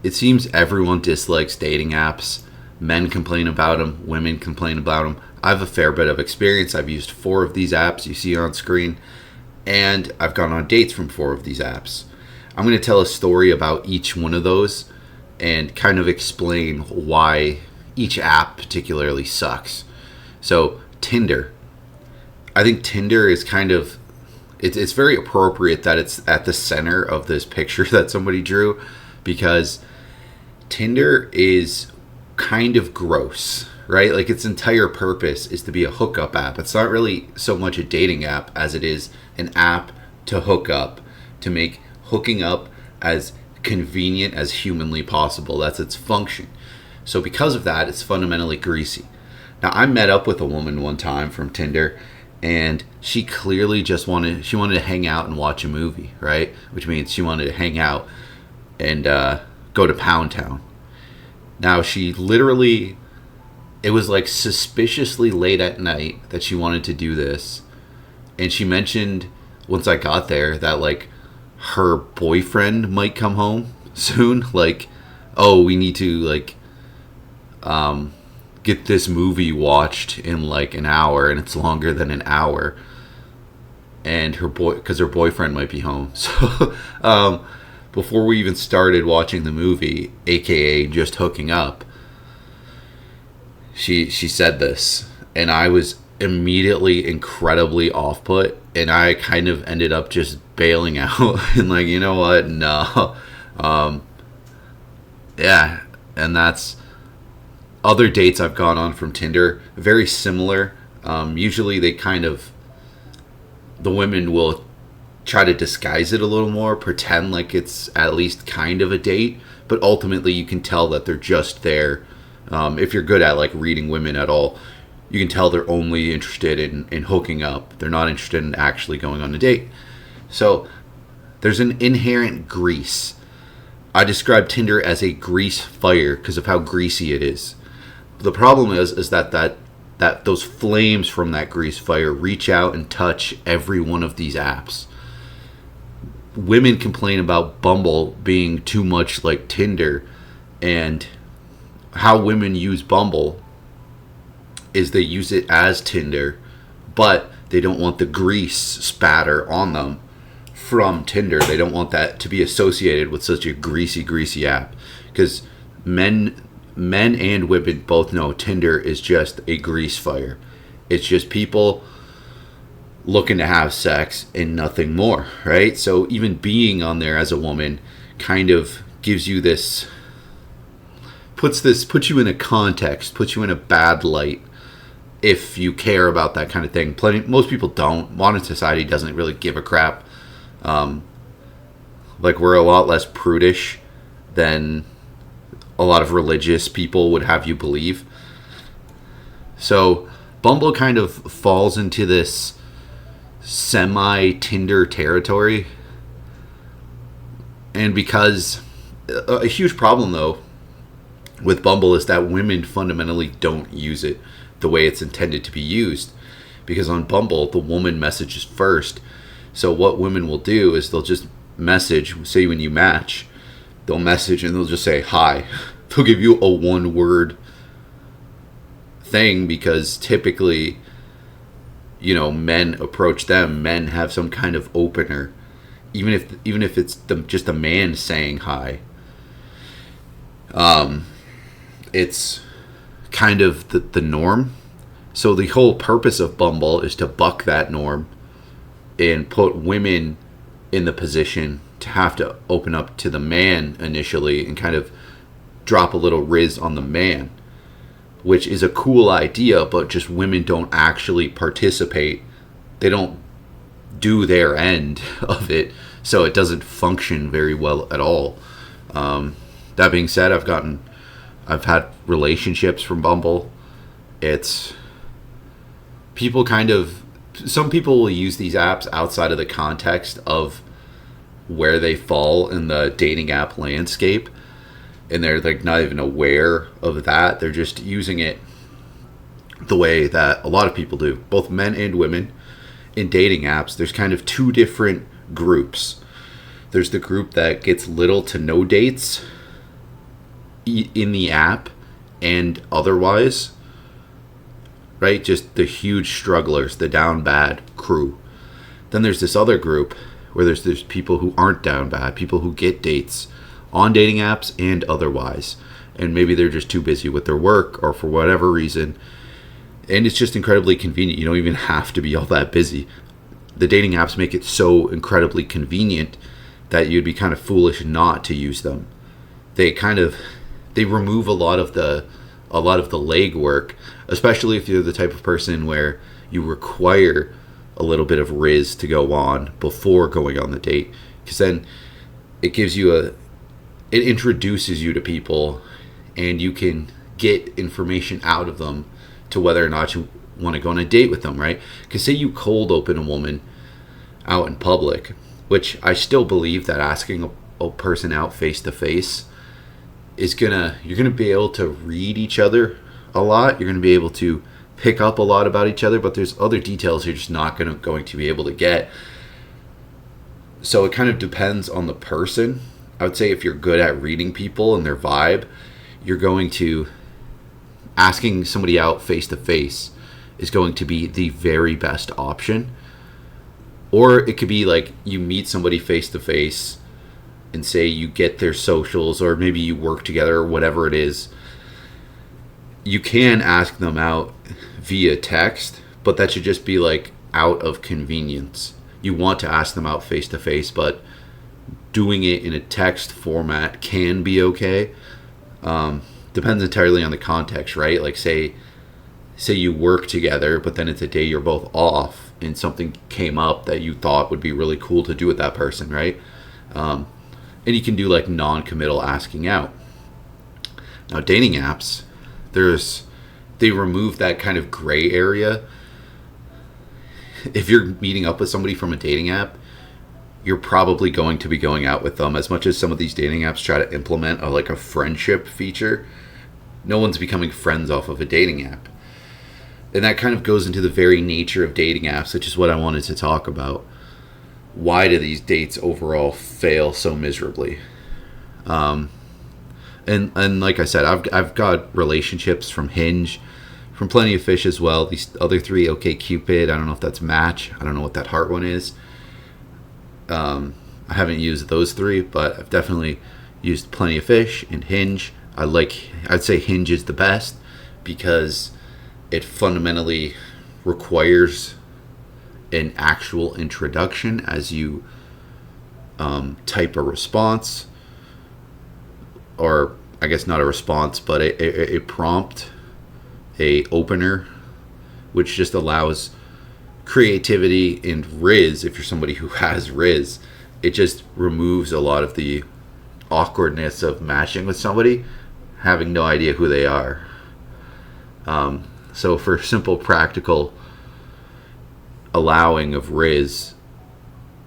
it seems everyone dislikes dating apps. Men complain about them, women complain about them. I have a fair bit of experience. I've used 4 of these apps you see on screen, and I've gone on dates from 4 of these apps. I'm going to tell a story about each one of those and kind of explain why each app particularly sucks. So, Tinder. I think Tinder is kind of, it's very appropriate that it's at the center of this picture that somebody drew, because Tinder is kind of gross, right? Like, its entire purpose is to be a hookup app. It's not really so much a dating app as it is an app to hook up, to make hooking up as convenient as humanly possible. That's its function. So because of that, it's fundamentally greasy. Now, I met up with a woman one time from Tinder, and she clearly just wanted to hang out and watch a movie, right? Which means she wanted to hang out and go to Pound Town. Now, she literally, it was like suspiciously late at night that she wanted to do this. And she mentioned, once I got there, that like her boyfriend might come home soon. Like, oh, we need to like get this movie watched in like an hour, and it's longer than an hour. And because her boyfriend might be home. So before we even started watching the movie, aka just hooking up, she said this, and I was immediately incredibly off put, and I kind of ended up just bailing out and like, you know what, no. Yeah, and that's other dates I've gone on from Tinder, very similar. Usually they kind of, the women will try to disguise it a little more, pretend like it's at least kind of a date, but ultimately you can tell that they're just there. If you're good at like reading women at all, you can tell they're only interested in hooking up. They're not interested in actually going on a date. So there's an inherent grease. I describe Tinder as a grease fire because of how greasy it is. The problem is that those flames from that grease fire reach out and touch every one of these apps. Women complain about Bumble being too much like Tinder, and how women use Bumble is they use it as Tinder, but they don't want the grease spatter on them from Tinder. They don't want that to be associated with such a greasy app, because men and women both know Tinder is just a grease fire. It's just people looking to have sex and nothing more, right? So even being on there as a woman kind of gives you this, puts you in a context, puts you in a bad light if you care about that kind of thing. Most people don't. Modern society doesn't really give a crap. Like, we're a lot less prudish than a lot of religious people would have you believe. So Bumble kind of falls into this semi-Tinder territory. And because a huge problem, though, with Bumble is that women fundamentally don't use it the way it's intended to be used. Because on Bumble, the woman messages first. So what women will do is they'll just message, say when you match, they'll message and they'll just say hi. They'll give you a one-word thing, because typically, you know, men approach them. Men have some kind of opener, even if it's just a man saying hi. It's kind of the norm. So the whole purpose of Bumble is to buck that norm and put women in the position to have to open up to the man initially and kind of drop a little riz on the man, which is a cool idea, but just women don't actually participate. They don't do their end of it, so it doesn't function very well at all. That being said, I've had relationships from Bumble. It's some people will use these apps outside of the context of where they fall in the dating app landscape, and they're like not even aware of that. They're just using it the way that a lot of people do, both men and women. In dating apps, there's kind of 2 different groups. There's the group that gets little to no dates, in the app and otherwise, right? Just the huge strugglers, the down bad crew. Then there's this other group where there's people who aren't down bad, people who get dates on dating apps and otherwise. And maybe they're just too busy with their work or for whatever reason. And it's just incredibly convenient. You don't even have to be all that busy. The dating apps make it so incredibly convenient that you'd be kind of foolish not to use them. They remove a lot of the legwork, especially if you're the type of person where you require a little bit of riz to go on before going on the date, because then it introduces you to people and you can get information out of them to whether or not you want to go on a date with them, right? Because say you cold open a woman out in public, which I still believe that asking a person out face to face you're gonna be able to read each other a lot. You're gonna be able to pick up a lot about each other, but there's other details you're just not going to be able to get. So it kind of depends on the person. I would say if you're good at reading people and their vibe, you're going to asking somebody out face to face is going to be the very best option. Or it could be like you meet somebody face to face and say you get their socials, or maybe you work together or whatever it is. You can ask them out via text, but that should just be like out of convenience. You want to ask them out face to face, but doing it in a text format can be okay. Depends entirely on the context, right? Like say you work together, but then it's a day you're both off and something came up that you thought would be really cool to do with that person, right? And you can do like non-committal asking out. Now dating apps, they remove that kind of gray area. If you're meeting up with somebody from a dating app, you're probably going to be going out with them. As much as some of these dating apps try to implement a friendship feature, no one's becoming friends off of a dating app. And that kind of goes into the very nature of dating apps, which is what I wanted to talk about. Why do these dates overall fail so miserably? And like I said, I've got relationships from Hinge, from Plenty of Fish as well. These other three, OkCupid, I don't know if that's Match. I don't know what that heart one is. I haven't used those three, but I've definitely used Plenty of Fish and Hinge. I'd say Hinge is the best because it fundamentally requires an actual introduction as you type a response, or I guess not a response, but a prompt, a opener, which just allows creativity and riz. If you're somebody who has riz, it just removes a lot of the awkwardness of matching with somebody having no idea who they are. So for simple practical allowing of riz,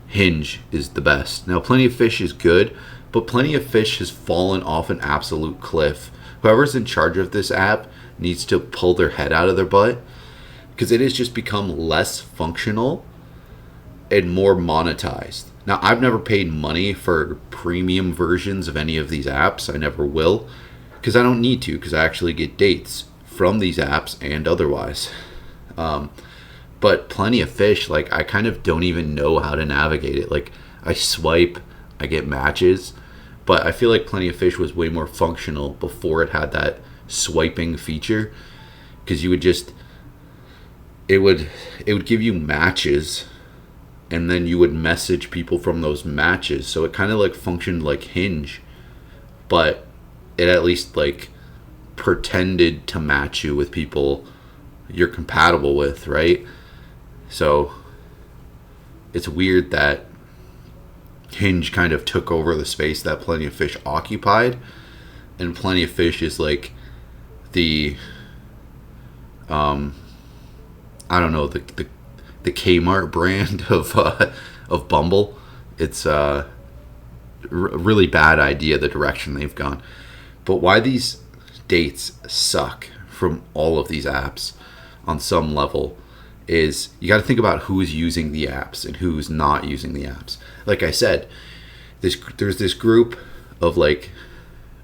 Hinge is the best. Now Plenty of Fish is good, but Plenty of Fish has fallen off an absolute cliff. Whoever's in charge of this app needs to pull their head out of their butt, because it has just become less functional and more monetized. Now, I've never paid money for premium versions of any of these apps. I never will, because I don't need to, because I actually get dates from these apps and otherwise. But Plenty of Fish, I kind of don't even know how to navigate it. I swipe, I get matches, but I feel like Plenty of Fish was way more functional before it had that swiping feature, because you would just it would give you matches, and then you would message people from those matches. So it kind of functioned like Hinge, but it at least pretended to match you with people you're compatible with, right? So it's weird that Hinge kind of took over the space that Plenty of Fish occupied, and Plenty of Fish is the I don't know, the Kmart brand of Bumble. It's a really bad idea, the direction they've gone. But why these dates suck from all of these apps on some level is you got to think about who's using the apps and who's not using the apps. Like I said, there's this group of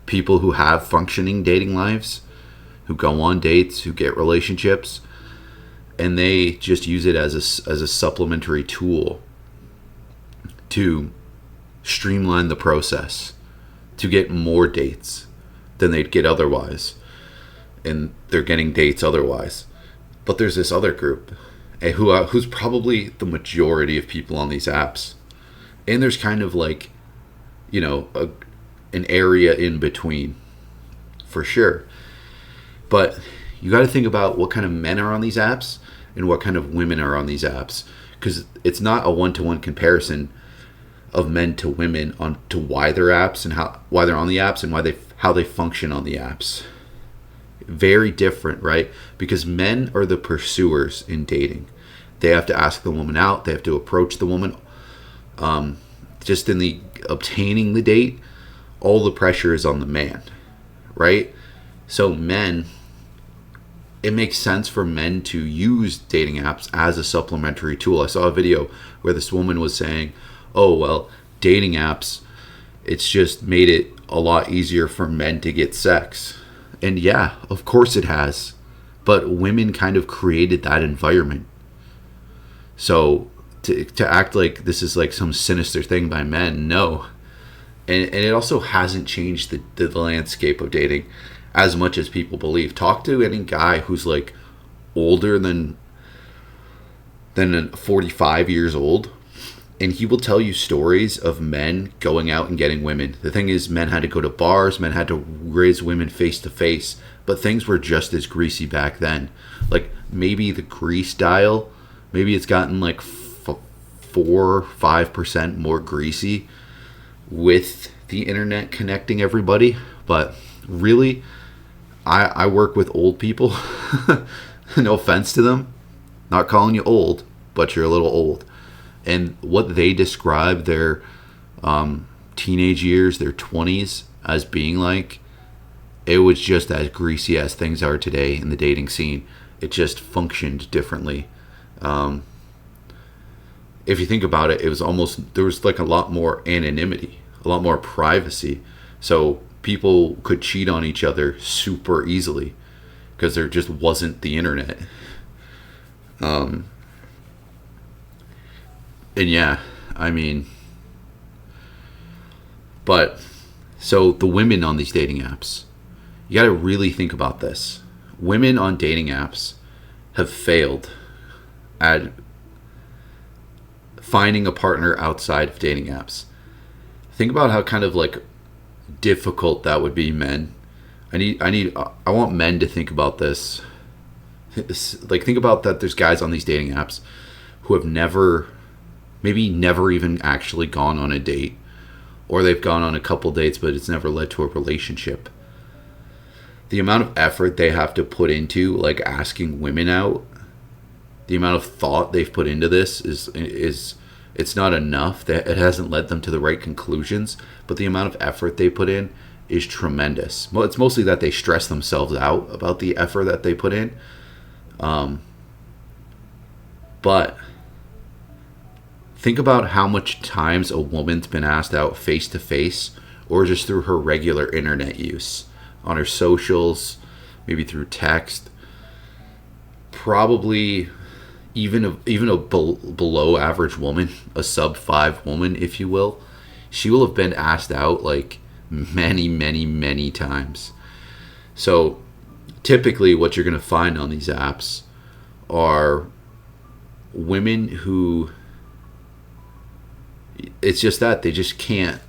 people who have functioning dating lives, who go on dates, who get relationships, and they just use it as a supplementary tool to streamline the process, to get more dates than they'd get otherwise. And they're getting dates otherwise. But there's this other group who's probably the majority of people on these apps. And there's kind of like, an area in between, for sure. But you got to think about what kind of men are on these apps and what kind of women are on these apps, because it's not a one-to-one comparison of men to women on to why they're apps and why they're on the apps and how they function on the apps. Very different, right? Because men are the pursuers in dating. They have to ask the woman out. They have to approach the woman. Just in the obtaining the date, all the pressure is on the man, right? So men, it makes sense for men to use dating apps as a supplementary tool. I saw a video where this woman was saying, oh, well, dating apps, it's just made it a lot easier for men to get sex. And yeah, of course it has. But women kind of created that environment. So to act like this is like some sinister thing by men, no. And it also hasn't changed the landscape of dating as much as people believe. Talk to any guy who's like older than 45 years old, and he will tell you stories of men going out and getting women. The thing is, men had to go to bars, men had to raise women face to face, but things were just as greasy back then. Like maybe the grease dial, maybe it's gotten like 4-5% more greasy with the internet connecting everybody. But really, I work with old people. No offense to them, not calling you old, but you're a little old. And what they describe their teenage years, their 20s, as being like, it was just as greasy as things are today in the dating scene. It just functioned differently. If you think about it, there was like a lot more anonymity, a lot more privacy. So people could cheat on each other super easily because there just wasn't the internet. And yeah, I mean, but so the women on these dating apps, you got to really think about this. Women on dating apps have failed at finding a partner outside of dating apps. Think about how kind of like difficult that would be, men. I want men to think about this. Like, think about that there's guys on these dating apps who have never even actually gone on a date, or they've gone on a couple dates but it's never led to a relationship. The amount of effort they have to put into like asking women out, the amount of thought they've put into this is it's not enough. That it hasn't led them to the right conclusions, but the amount of effort they put in is tremendous. Well, it's mostly that they stress themselves out about the effort that they put in. But think about how much times a woman's been asked out face to face, or just through her regular internet use, on her socials, maybe through text. Probably even a below average woman, a sub 5 woman, if you will, she will have been asked out like many times. So typically what you're going to find on these apps are women who, it's just that they just can't,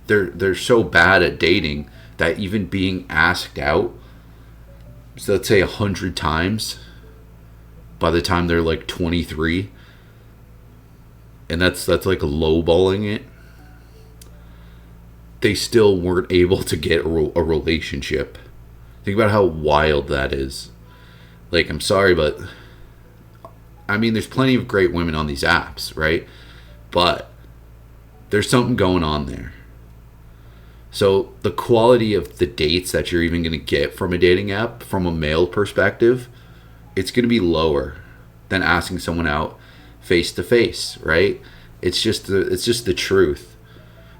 they're so bad at dating that even being asked out, so let's say 100 times, by the time they're like 23, and that's like lowballing it, they still weren't able to get a relationship. Think about how wild that is. Like, I'm sorry, but I mean, there's plenty of great women on these apps, right? But there's something going on there. So the quality of the dates that you're even going to get from a dating app, from a male perspective, it's going to be lower than asking someone out face to face, right? It's just the truth.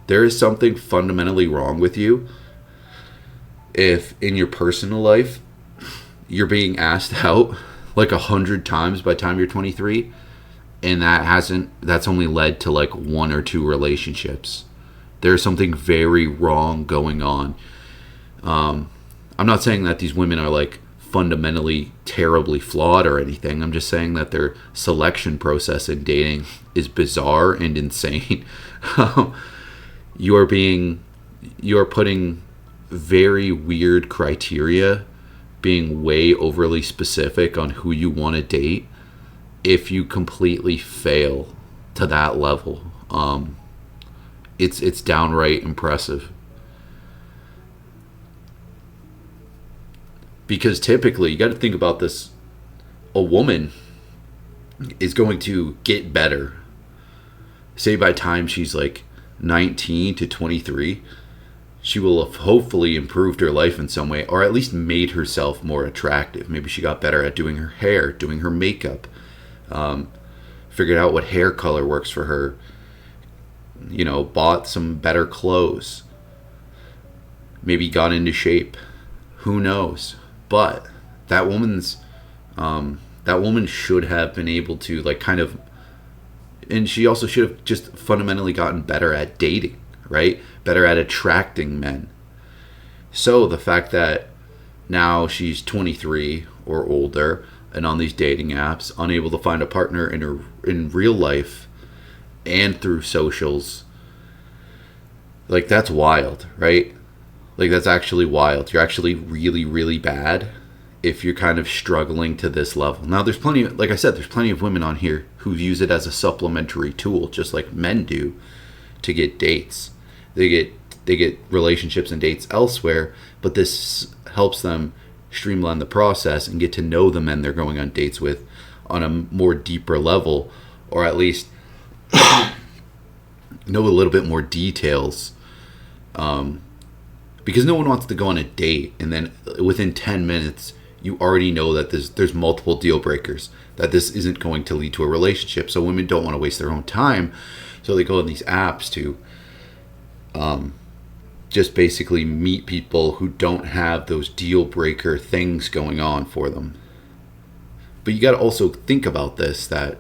There is something fundamentally wrong with you if in your personal life you're being asked out like 100 times by the time you're 23, and that's only led to like one or two relationships. There's something very wrong going on. I'm not saying that these women are like fundamentally terribly flawed or anything. I'm just saying that their selection process in dating is bizarre and insane. you are putting very weird criteria, being way overly specific on who you want to date. If you completely fail to that level, it's downright impressive. Because typically, you got to think about this, a woman is going to get better. Say by the time she's like 19 to 23, she will have hopefully improved her life in some way, or at least made herself more attractive. Maybe she got better at doing her hair, doing her makeup, figured out what hair color works for her, bought some better clothes, maybe got into shape. Who knows? But that woman should have been able to like kind of, and she also should have just fundamentally gotten better at dating, right? Better at attracting men. So the fact that now she's 23 or older and on these dating apps, unable to find a partner in real life and through socials, like that's wild, right? Like that's actually wild. You're actually really, really bad if you're kind of struggling to this level. Now there's plenty, like I said, there's plenty of women on here who use it as a supplementary tool, just like men do, to get dates. They get relationships and dates elsewhere, but this helps them streamline the process and get to know the men they're going on dates with on a more deeper level, or at least know a little bit more details. Because no one wants to go on a date and then within 10 minutes you already know that there's multiple deal breakers, that this isn't going to lead to a relationship. So women don't want to waste their own time, so they go on these apps to just basically meet people who don't have those deal breaker things going on for them. But you got to also think about this, that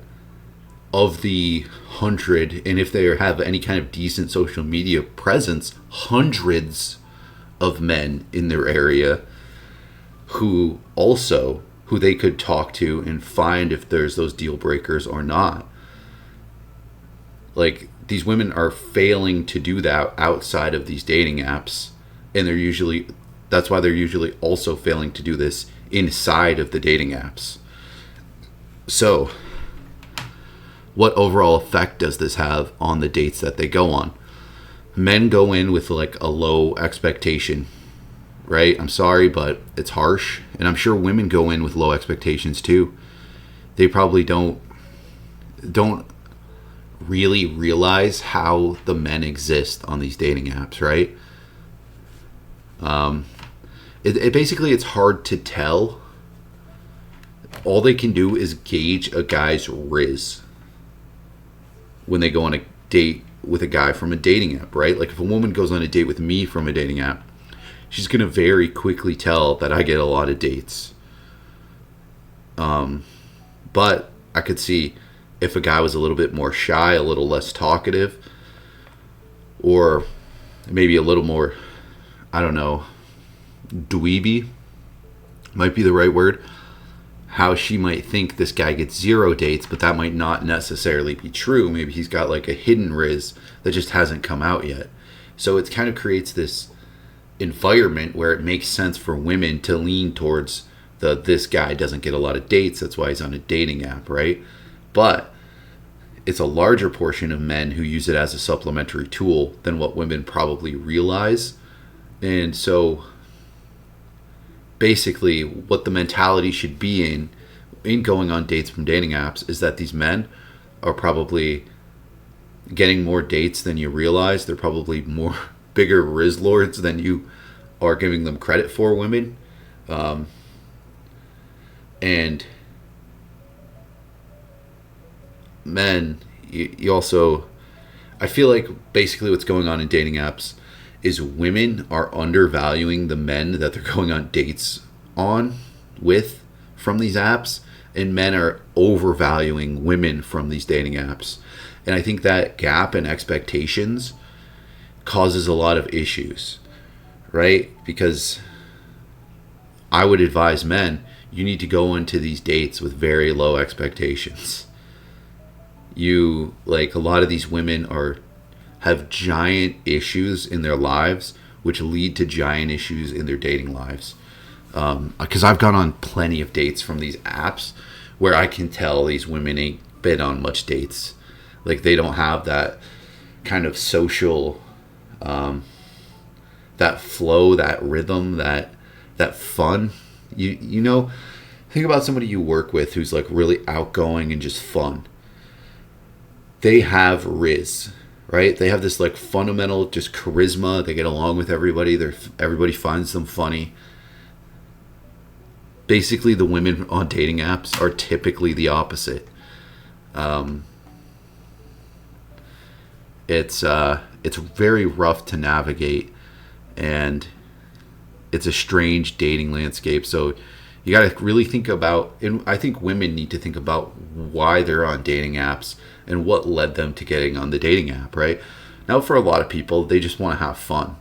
of the 100, and if they have any kind of decent social media presence, hundreds of men in their area who they could talk to and find if there's those deal breakers or not. Like, these women are failing to do that outside of these dating apps, and that's why they're usually also failing to do this inside of the dating apps. So what overall effect does this have on the dates that they go on? Men go in with like a low expectation, right? I'm sorry, but it's harsh. And I'm sure women go in with low expectations too. They probably don't really realize how the men exist on these dating apps, right? It basically, it's hard to tell. All they can do is gauge a guy's riz when they go on a date with a guy from a dating app, right? Like if a woman goes on a date with me from a dating app, she's going to very quickly tell that I get a lot of dates. But I could see if a guy was a little bit more shy, a little less talkative, or maybe a little more, I don't know, dweeby might be the right word, how she might think this guy gets 0 dates, but that might not necessarily be true. Maybe he's got like a hidden riz that just hasn't come out yet. So it kind of creates this environment where it makes sense for women to lean towards this guy doesn't get a lot of dates, that's why he's on a dating app, right? But it's a larger portion of men who use it as a supplementary tool than what women probably realize. And so basically what the mentality should be in going on dates from dating apps is that these men are probably getting more dates than you realize. They're probably more bigger riz lords than you are giving them credit for, women. And men, you also, I feel like basically what's going on in dating apps is women are undervaluing the men that they're going on dates on with from these apps, and men are overvaluing women from these dating apps. And I think that gap in expectations causes a lot of issues, right? Because I would advise men, you need to go into these dates with very low expectations. You, like, a lot of these women have giant issues in their lives, which lead to giant issues in their dating lives. Because I've gone on plenty of dates from these apps where I can tell these women ain't been on much dates. Like, they don't have that kind of social, that flow, that rhythm, that fun. You know, think about somebody you work with who's like really outgoing and just fun. They have riz, right? They have this like fundamental just charisma. They get along with everybody. Everybody finds them funny. Basically, the women on dating apps are typically the opposite. It's very rough to navigate, and it's a strange dating landscape. So you got to really think about, and I think women need to think about why they're on dating apps and what led them to getting on the dating app, right? Now, for a lot of people, they just want to have fun.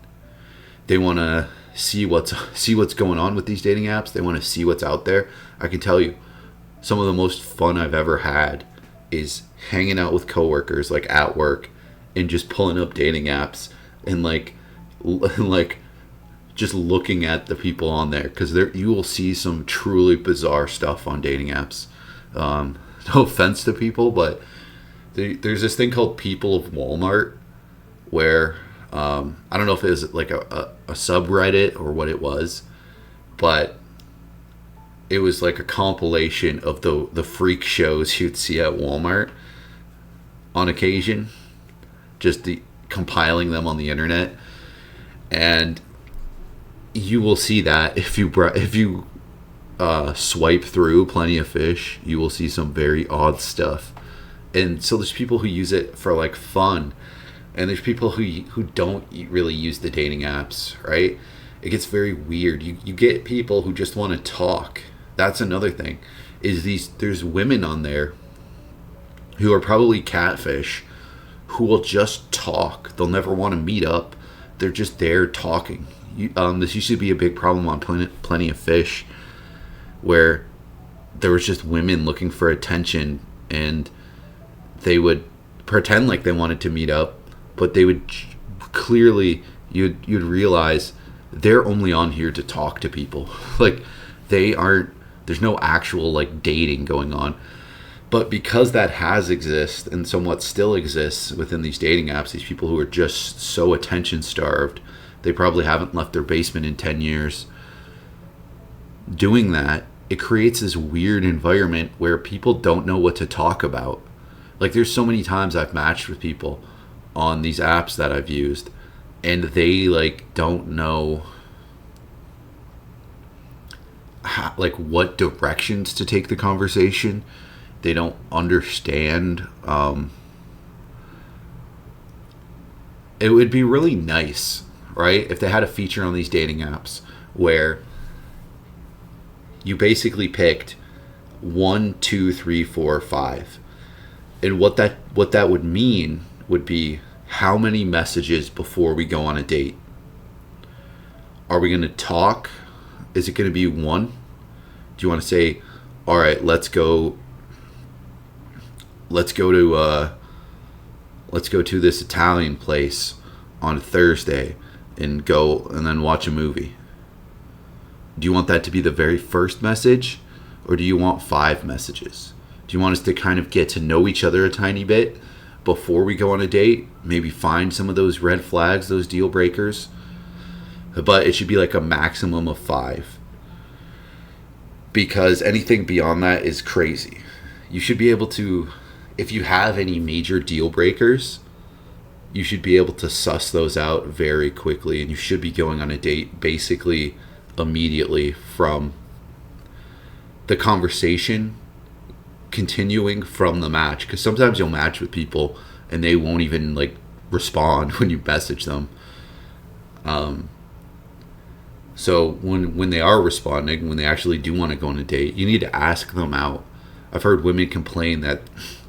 They want to see what's going on with these dating apps. They want to see what's out there. I can tell you, some of the most fun I've ever had is hanging out with coworkers, like at work, and just pulling up dating apps and like just looking at the people on there, because you will see some truly bizarre stuff on dating apps. No offense to people, but there's this thing called People of Walmart where I don't know if it was like a subreddit or what it was, but it was like a compilation of the freak shows you'd see at Walmart on occasion, just compiling them on the internet. And you will see that if you swipe through Plenty of Fish, you will see some very odd stuff. And so there's people who use it for like fun, and there's people who don't really use the dating apps, right? It gets very weird. You get people who just want to talk. That's another thing. There's women on there who are probably catfish, who will just talk. They'll never want to meet up. They're just there talking. This used to be a big problem on Plenty of Fish, where there was just women looking for attention, and they would pretend like they wanted to meet up, but they would clearly, you'd realize they're only on here to talk to people. Like, there's no actual like dating going on. But because that has existed and somewhat still exists within these dating apps, these people who are just so attention starved, they probably haven't left their basement in 10 years. Doing that, it creates this weird environment where people don't know what to talk about. Like, there's so many times I've matched with people on these apps that I've used, and they like don't know what directions to take the conversation. They don't understand. It would be really nice, right, if they had a feature on these dating apps where you basically picked 1, 2, 3, 4, 5, and what that would mean would be how many messages before we go on a date. Are we going to talk? Is it going to be 1? Do you want to say, all right, let's go to this Italian place on Thursday and then watch a movie? Do you want that to be the very first message, or do you want 5 messages? Do you want us to kind of get to know each other a tiny bit before we go on a date? Maybe find some of those red flags, those deal breakers. But it should be like a maximum of 5. Because anything beyond that is crazy. You should be able to, if you have any major deal breakers, you should be able to suss those out very quickly, and you should be going on a date basically immediately from the conversation continuing from the match. Because sometimes you'll match with people and they won't even like respond when you message them. So when they are responding, when they actually do want to go on a date, you need to ask them out. I've heard women complain that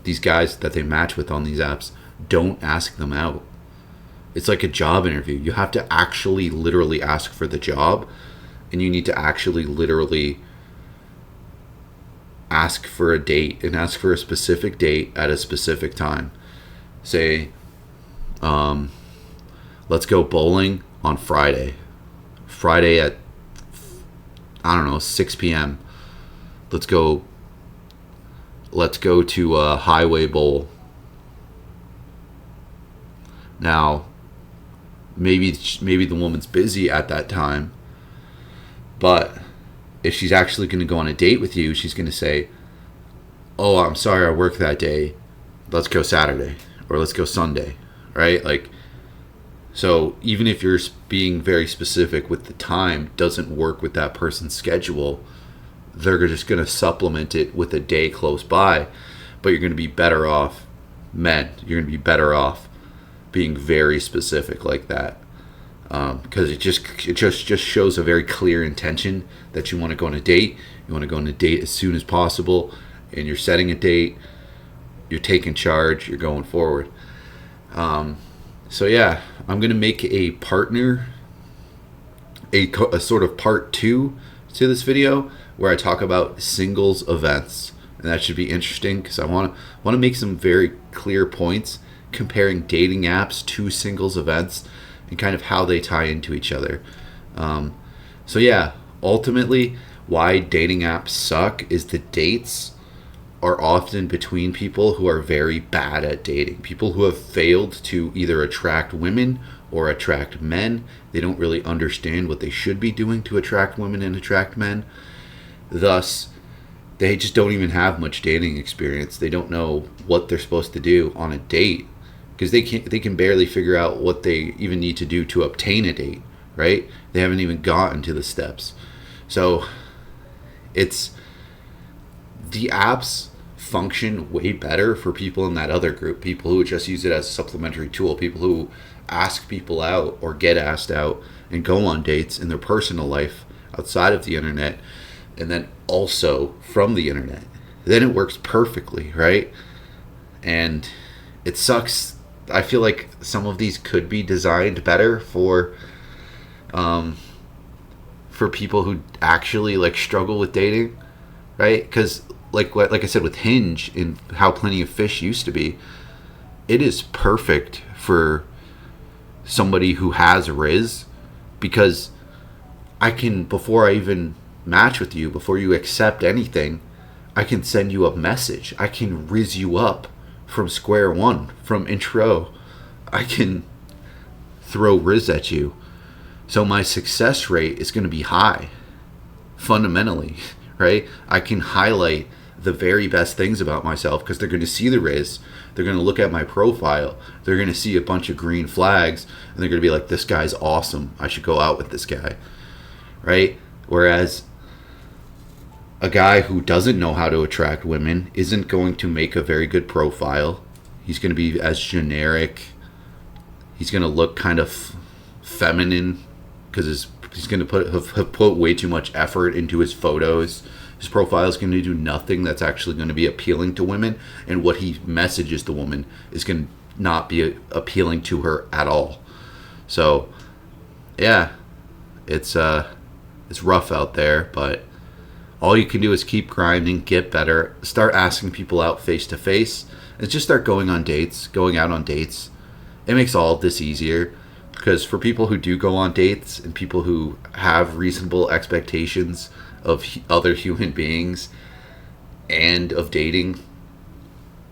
these guys that they match with on these apps don't ask them out. It's like a job interview. You have to actually literally ask for the job, and you need to actually literally ask for a date and ask for a specific date at a specific time. Say, let's go bowling on Friday. Friday at, I don't know, 6 p.m. Let's go to a Highway Bowl. Now, maybe the woman's busy at that time, but if she's actually going to go on a date with you, she's going to say, "Oh, I'm sorry, I work that day. Let's go Saturday, or let's go Sunday," right? Like, so even if you're being very specific with the time, doesn't work with that person's schedule, they're just going to supplement it with a day close by. But you're going to be better off, men. You're going to be better off being very specific like that, because it just shows a very clear intention that you want to go on a date. You want to go on a date as soon as possible, and you're setting a date. You're taking charge. You're going forward. So yeah, I'm gonna make a sort of part 2 to this video where I talk about singles events, and that should be interesting because I want to make some very clear points comparing dating apps to singles events and kind of how they tie into each other. So yeah, ultimately, why dating apps suck is the dates are often between people who are very bad at dating. People who have failed to either attract women or attract men. They don't really understand what they should be doing to attract women and attract men. Thus, they just don't even have much dating experience. They don't know what they're supposed to do on a date because they can barely figure out what they even need to do to obtain a date, right? They haven't even gotten to the steps. So it's the apps function way better for people in that other group, people who just use it as a supplementary tool, people who ask people out or get asked out and go on dates in their personal life outside of the internet, and then also from the internet. Then it works perfectly, right? And it sucks. I feel like some of these could be designed better for people who actually like struggle with dating, right? Because like I said with Hinge and how Plenty of Fish used to be, it is perfect for somebody who has Riz, because I can, before I even match with you, before you accept anything, I can send you a message. I can Riz you up from square one, from intro. I can throw Riz at you. So my success rate is going to be high, fundamentally, right? I can highlight the very best things about myself because they're going to see the Riz. They're going to look at my profile. They're going to see a bunch of green flags, and they're going to be like, this guy's awesome. I should go out with this guy, right? Whereas a guy who doesn't know how to attract women isn't going to make a very good profile. He's going to be as generic. He's going to look kind of feminine because he's going to have put way too much effort into his photos. His profile is going to do nothing that's actually going to be appealing to women, and what he messages the woman is going to not be appealing to her at all. So, yeah, it's rough out there, but all you can do is keep grinding, get better, start asking people out face to face, and just start going out on dates. It makes all of this easier, because for people who do go on dates and people who have reasonable expectations of other human beings and of dating,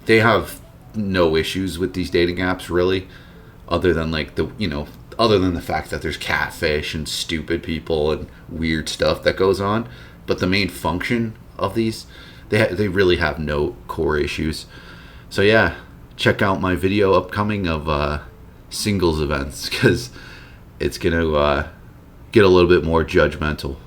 they have no issues with these dating apps really, other than the fact that there's catfish and stupid people and weird stuff that goes on. But the main function of these, they really have no core issues. So yeah, check out my video upcoming of singles events, because it's gonna get a little bit more judgmental.